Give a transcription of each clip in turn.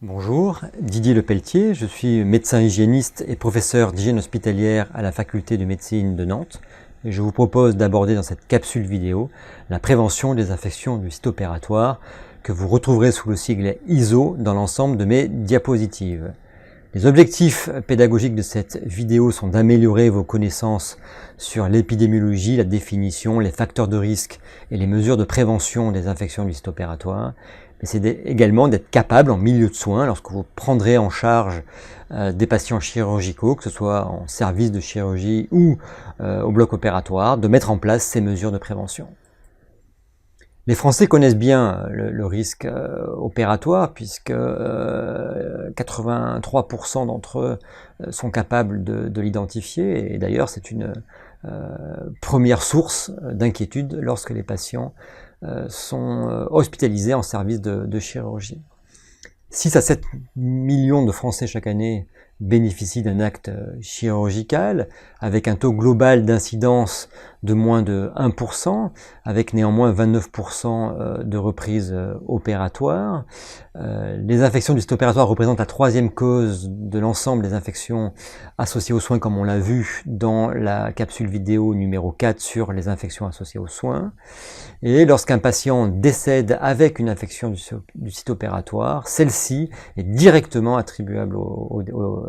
Bonjour, Didier Lepelletier, je suis médecin hygiéniste et professeur d'hygiène hospitalière à la faculté de médecine de Nantes. Et je vous propose d'aborder dans cette capsule vidéo la prévention des infections du site opératoire que vous retrouverez sous le sigle ISO dans l'ensemble de mes diapositives. Les objectifs pédagogiques de cette vidéo sont d'améliorer vos connaissances sur l'épidémiologie, la définition, les facteurs de risque et les mesures de prévention des infections du site opératoire. Mais c'est également d'être capable en milieu de soins, lorsque vous prendrez en charge des patients chirurgicaux, que ce soit en service de chirurgie ou au bloc opératoire, de mettre en place ces mesures de prévention. Les Français connaissent bien le risque opératoire puisque 83% d'entre eux sont capables de l'identifier, et d'ailleurs c'est une première source d'inquiétude lorsque les patients sont hospitalisés en service de chirurgie. 6 à 7 millions de Français chaque année bénéficient d'un acte chirurgical, avec un taux global d'incidence de moins de 1%, avec néanmoins 29% de reprises opératoires. Les infections du site opératoire représentent la troisième cause de l'ensemble des infections associées aux soins, comme on l'a vu dans la capsule vidéo numéro 4 sur les infections associées aux soins. Et lorsqu'un patient décède avec une infection du site opératoire, celle-ci est directement attribuable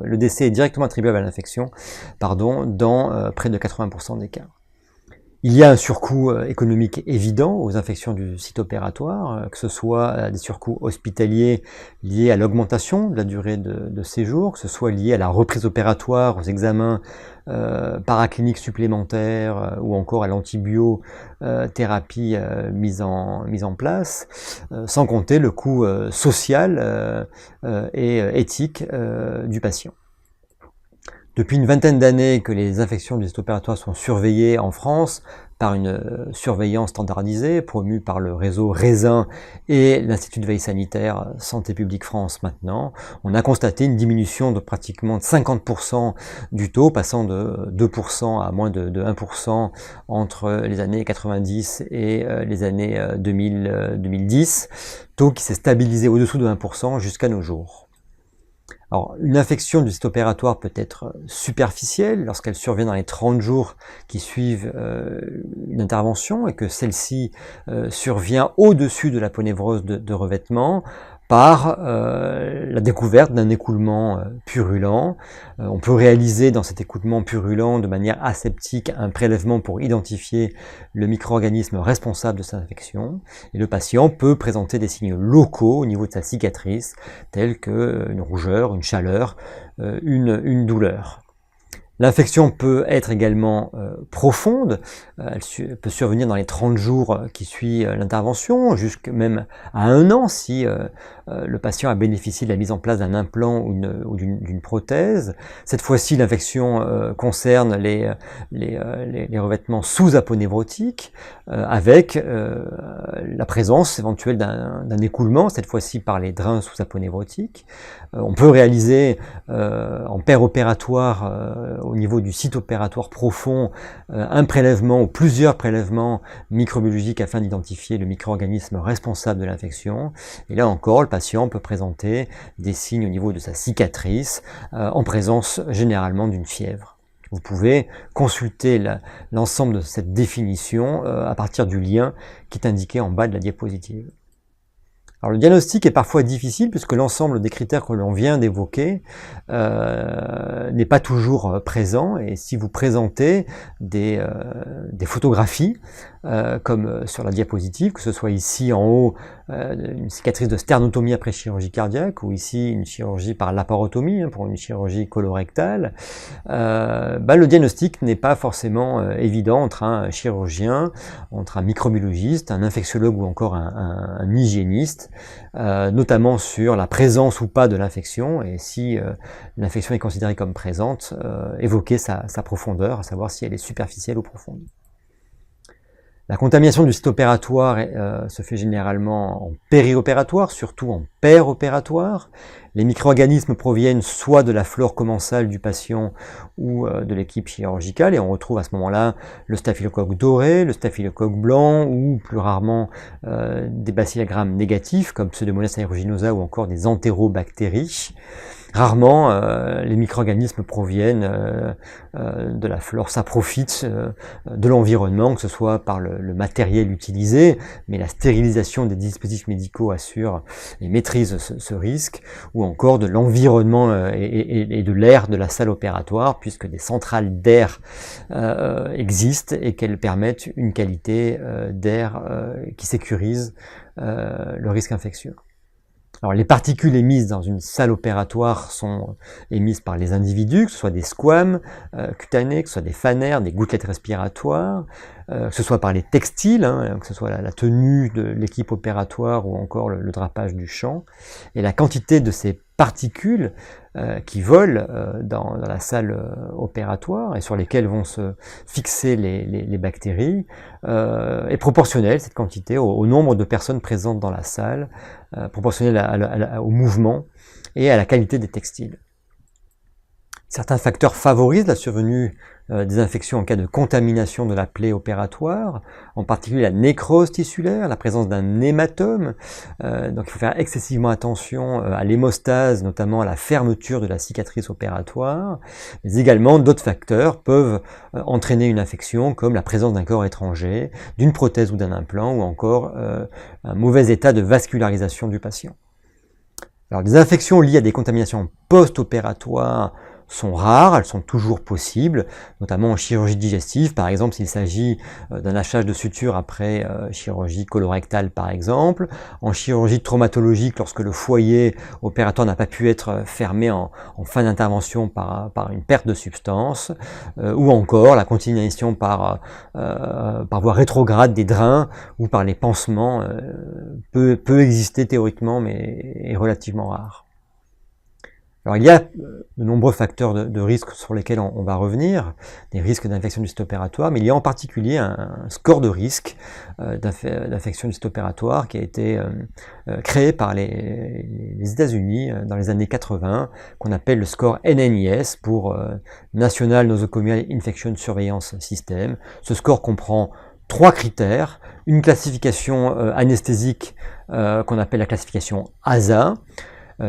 le décès est directement attribuable à l'infection, dans près de 80% des cas. Il y a un surcoût économique évident aux infections du site opératoire, que ce soit des surcoûts hospitaliers liés à l'augmentation de la durée de séjour, que ce soit lié à la reprise opératoire, aux examens paracliniques supplémentaires ou encore à l'antibiothérapie mise en place, sans compter le coût social et éthique du patient. Depuis une vingtaine d'années que les infections du site opératoire sont surveillées en France par une surveillance standardisée promue par le réseau RESIN et l'Institut de veille sanitaire Santé publique France maintenant, on a constaté une diminution de pratiquement 50% du taux, passant de 2% à moins de 1% entre les années 90 et les années 2010, taux qui s'est stabilisé au-dessous de 1% jusqu'à nos jours. Alors, une infection du site opératoire peut être superficielle lorsqu'elle survient dans les 30 jours qui suivent une intervention et que celle-ci survient au-dessus de la ponévrose de revêtement par la découverte d'un écoulement purulent. On peut réaliser dans cet écoulement purulent de manière aseptique un prélèvement pour identifier le micro-organisme responsable de cette infection, et le patient peut présenter des signes locaux au niveau de sa cicatrice, tels qu'une rougeur, une chaleur, une douleur. L'infection peut être également profonde, elle peut survenir dans les 30 jours qui suivent l'intervention, jusqu'à même à 1 an si le patient a bénéficié de la mise en place d'un implant ou d'une prothèse. Cette fois-ci, l'infection concerne les revêtements sous-aponévrotiques, avec la présence éventuelle d'un écoulement, cette fois-ci par les drains sous-aponévrotiques. On peut réaliser en péropératoire au niveau du site opératoire profond un prélèvement ou plusieurs prélèvements microbiologiques afin d'identifier le micro-organisme responsable de l'infection. Et là encore, le patient peut présenter des signes au niveau de sa cicatrice en présence généralement d'une fièvre. Vous pouvez consulter l'ensemble de cette définition à partir du lien qui est indiqué en bas de la diapositive. Alors le diagnostic est parfois difficile puisque l'ensemble des critères que l'on vient d'évoquer n'est pas toujours présent, et si vous présentez des photographies comme sur la diapositive, que ce soit ici en haut une cicatrice de sternotomie après chirurgie cardiaque, ou ici une chirurgie par laparotomie pour une chirurgie colorectale, le diagnostic n'est pas forcément évident entre un chirurgien, entre un microbiologiste, un infectiologue ou encore un hygiéniste, notamment sur la présence ou pas de l'infection, et si l'infection est considérée comme présente, évoquer sa profondeur, à savoir si elle est superficielle ou profonde. La contamination du site opératoire se fait généralement en périopératoire, surtout en péropératoire. Les micro-organismes proviennent soit de la flore commensale du patient ou de l'équipe chirurgicale, et on retrouve à ce moment-là le staphylocoque doré, le staphylocoque blanc, ou plus rarement des bacillogrammes négatifs comme Pseudomonas aeruginosa ou encore des entérobactéries. Rarement, les micro-organismes proviennent de la flore saprophyte, de l'environnement, que ce soit par le matériel utilisé, mais la stérilisation des dispositifs médicaux assure et maîtrise ce risque, ou encore de l'environnement et de l'air de la salle opératoire, puisque des centrales d'air existent et qu'elles permettent une qualité d'air qui sécurise le risque infectieux. Alors, les particules émises dans une salle opératoire sont émises par les individus, que ce soit des squames cutanés, que ce soit des phanères, des gouttelettes respiratoires, que ce soit par les textiles, que ce soit la tenue de l'équipe opératoire ou encore le drapage du champ. Et la quantité de ces particules qui volent dans la salle opératoire et sur lesquelles vont se fixer les bactéries est proportionnelle, cette quantité, au nombre de personnes présentes dans la salle, proportionnelle au mouvement et à la qualité des textiles. Certains facteurs favorisent la survenue des infections en cas de contamination de la plaie opératoire, en particulier la nécrose tissulaire, la présence d'un hématome. Donc il faut faire excessivement attention à l'hémostase, notamment à la fermeture de la cicatrice opératoire. Mais également, d'autres facteurs peuvent entraîner une infection, comme la présence d'un corps étranger, d'une prothèse ou d'un implant, ou encore un mauvais état de vascularisation du patient. Alors, des infections liées à des contaminations post-opératoires sont rares, elles sont toujours possibles, notamment en chirurgie digestive, par exemple s'il s'agit d'un hachage de suture après chirurgie colorectale par exemple, en chirurgie traumatologique lorsque le foyer opératoire n'a pas pu être fermé en fin d'intervention par une perte de substance, ou encore la contamination par voie rétrograde des drains ou par les pansements peut exister théoriquement mais est relativement rare. Alors il y a de nombreux facteurs de risque sur lesquels on va revenir, des risques d'infection du site opératoire, mais il y a en particulier un score de risque d'infection du site opératoire qui a été créé par les États-Unis dans les années 80, qu'on appelle le score NNIS pour National Nosocomial Infection Surveillance System. Ce score comprend 3 critères, une classification anesthésique qu'on appelle la classification ASA.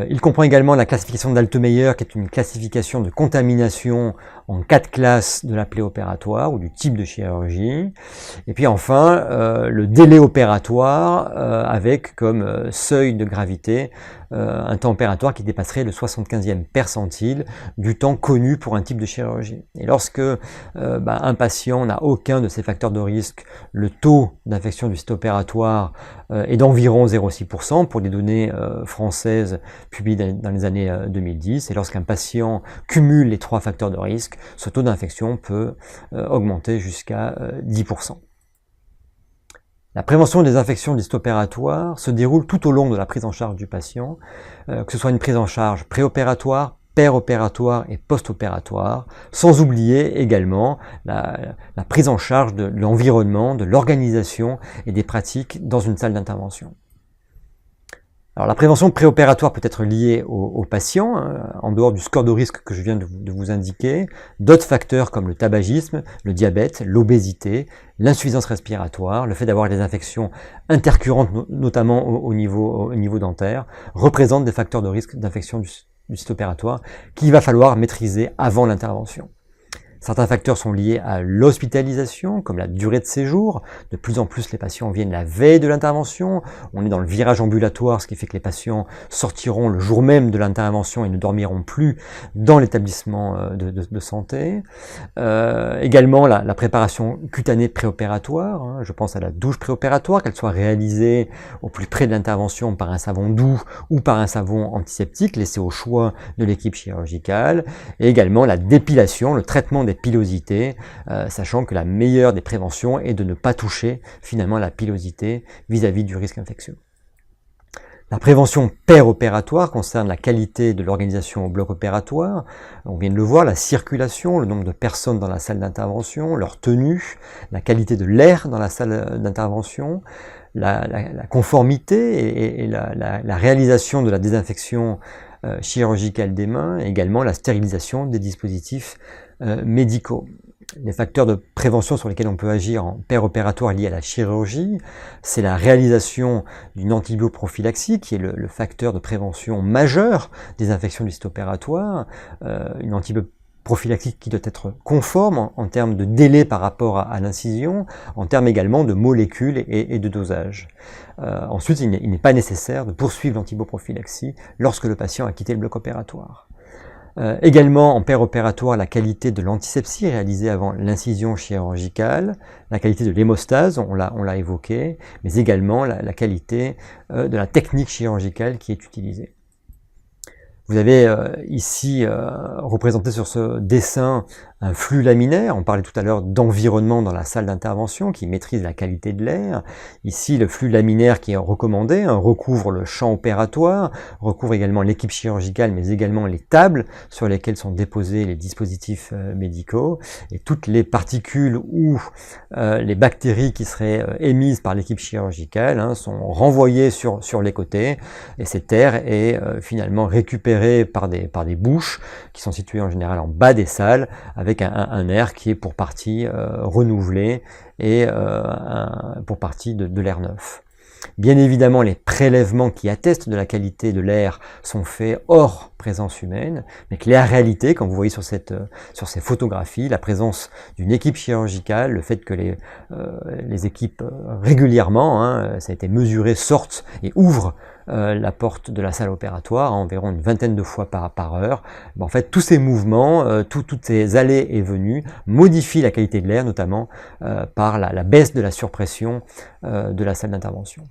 Il comprend également la classification d'Altemeyer, qui est une classification de contamination en 4 classes de la plaie opératoire ou du type de chirurgie. Et puis enfin, le délai opératoire avec comme seuil de gravité un temps opératoire qui dépasserait le 75e percentile du temps connu pour un type de chirurgie. Et lorsque un patient n'a aucun de ces facteurs de risque, le taux d'infection du site opératoire est d'environ 0,6% pour des données françaises publiées dans les années 2010. Et lorsqu'un patient cumule les 3 facteurs de risque, ce taux d'infection peut augmenter jusqu'à 10%. La prévention des infections du site opératoire se déroule tout au long de la prise en charge du patient, que ce soit une prise en charge préopératoire, péropératoire et post-opératoire, sans oublier également la prise en charge de l'environnement, de l'organisation et des pratiques dans une salle d'intervention. Alors la prévention préopératoire peut être liée au patient, en dehors du score de risque que je viens de vous indiquer, d'autres facteurs comme le tabagisme, le diabète, l'obésité, l'insuffisance respiratoire, le fait d'avoir des infections intercurrentes, notamment au niveau dentaire, représentent des facteurs de risque d'infection du site opératoire qu'il va falloir maîtriser avant l'intervention. Certains facteurs sont liés à l'hospitalisation, comme la durée de séjour. De plus en plus, les patients viennent la veille de l'intervention. On est dans le virage ambulatoire, ce qui fait que les patients sortiront le jour même de l'intervention et ne dormiront plus dans l'établissement de santé. Également, la préparation cutanée préopératoire. Je pense à la douche préopératoire, qu'elle soit réalisée au plus près de l'intervention par un savon doux ou par un savon antiseptique, laissé au choix de l'équipe chirurgicale. Et également la dépilation, le traitement des pilosités, sachant que la meilleure des préventions est de ne pas toucher finalement la pilosité vis-à-vis du risque infectieux. La prévention péropératoire concerne la qualité de l'organisation au bloc opératoire. On vient de le voir, la circulation, le nombre de personnes dans la salle d'intervention, leur tenue, la qualité de l'air dans la salle d'intervention, la conformité et la réalisation de la désinfection chirurgicale des mains, et également la stérilisation des dispositifs médicaux. Les facteurs de prévention sur lesquels on peut agir en péropératoire liés à la chirurgie, c'est la réalisation d'une antibioprophylaxie, qui est le facteur de prévention majeur des infections du site opératoire, une antibioprophylaxie qui doit être conforme en termes de délai par rapport à l'incision, en termes également de molécules et de dosage. Ensuite, il n'est pas nécessaire de poursuivre l'antibioprophylaxie lorsque le patient a quitté le bloc opératoire. Également en péropératoire, la qualité de l'antisepsie réalisée avant l'incision chirurgicale, la qualité de l'hémostase, on l'a évoqué, mais également la qualité de la technique chirurgicale qui est utilisée. Vous avez ici représenté sur ce dessin un flux laminaire. On parlait tout à l'heure d'environnement dans la salle d'intervention qui maîtrise la qualité de l'air. Ici, le flux laminaire qui est recommandé recouvre le champ opératoire, recouvre également l'équipe chirurgicale, mais également les tables sur lesquelles sont déposés les dispositifs médicaux. Et toutes les particules ou les bactéries qui seraient émises par l'équipe chirurgicale sont renvoyées sur les côtés. Et cet air est finalement récupéré par des bouches qui sont situées en général en bas des salles, avec un air qui est pour partie renouvelé et pour partie de l'air neuf. Bien évidemment, les prélèvements qui attestent de la qualité de l'air sont faits hors présence humaine, mais que la réalité, comme vous voyez sur ces photographies, la présence d'une équipe chirurgicale, le fait que les équipes régulièrement, ça a été mesuré, sortent et ouvrent la porte de la salle opératoire environ une vingtaine de fois par heure. En fait, tous ces mouvements, toutes ces allées et venues modifient la qualité de l'air, notamment par la baisse de la surpression de la salle d'intervention.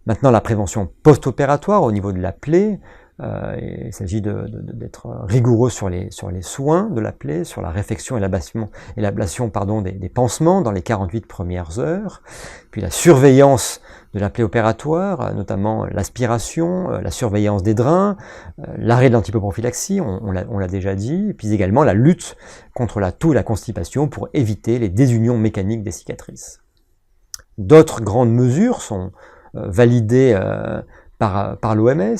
Maintenant, la prévention post-opératoire au niveau de la plaie. Il s'agit d'être rigoureux sur les soins de la plaie, sur la réfection et l'ablation des pansements dans les 48 premières heures. Puis la surveillance de la plaie opératoire, notamment l'aspiration, la surveillance des drains, l'arrêt de l'antibioprophylaxie, on l'a déjà dit, et puis également la lutte contre la toux et la constipation pour éviter les désunions mécaniques des cicatrices. D'autres grandes mesures sont validées par l'OMS,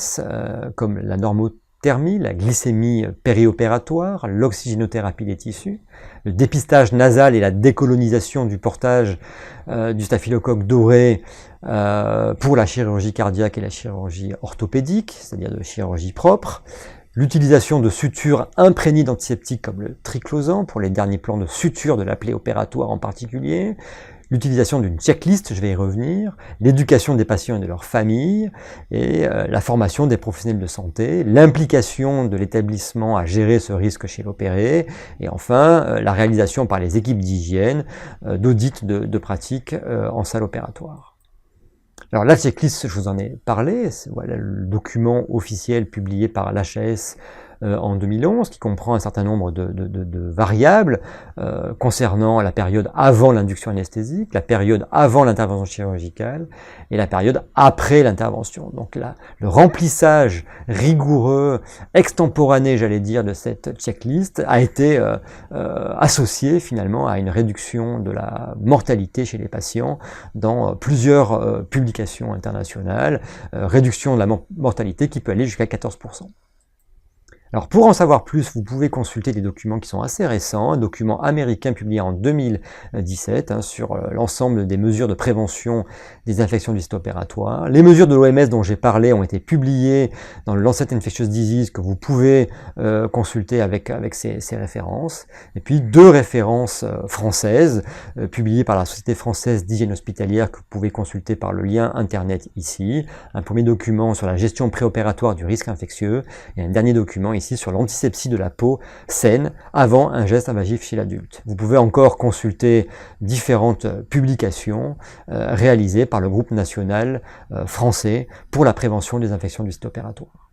comme la normothermie, la glycémie périopératoire, l'oxygénothérapie des tissus, le dépistage nasal et la décolonisation du portage du staphylocoque doré pour la chirurgie cardiaque et la chirurgie orthopédique, c'est-à-dire de chirurgie propre, l'utilisation de sutures imprégnées d'antiseptiques comme le triclosan pour les derniers plans de suture de la plaie opératoire en particulier, l'utilisation d'une checklist, je vais y revenir, l'éducation des patients et de leurs familles, et la formation des professionnels de santé, l'implication de l'établissement à gérer ce risque chez l'opéré, et enfin la réalisation par les équipes d'hygiène d'audits de pratiques en salle opératoire. Alors la checklist, je vous en ai parlé, voilà le document officiel publié par l'HAS en 2011, qui comprend un certain nombre de variables concernant la période avant l'induction anesthésique, la période avant l'intervention chirurgicale et la période après l'intervention. Donc là, le remplissage rigoureux, extemporané, j'allais dire, de cette checklist a été associé finalement à une réduction de la mortalité chez les patients dans plusieurs publications internationales, réduction de la mortalité qui peut aller jusqu'à 14%. Alors pour en savoir plus, vous pouvez consulter des documents qui sont assez récents, un document américain publié en 2017 sur l'ensemble des mesures de prévention des infections du site opératoire. Les mesures de l'OMS dont j'ai parlé ont été publiées dans le Lancet Infectious Disease que vous pouvez consulter avec ces références. Et puis 2 références françaises publiées par la Société française d'hygiène hospitalière que vous pouvez consulter par le lien internet ici. Un premier document sur la gestion préopératoire du risque infectieux et un dernier document ici sur l'antisepsie de la peau saine avant un geste invasif chez l'adulte. Vous pouvez encore consulter différentes publications réalisées par le groupe national français pour la prévention des infections du site opératoire.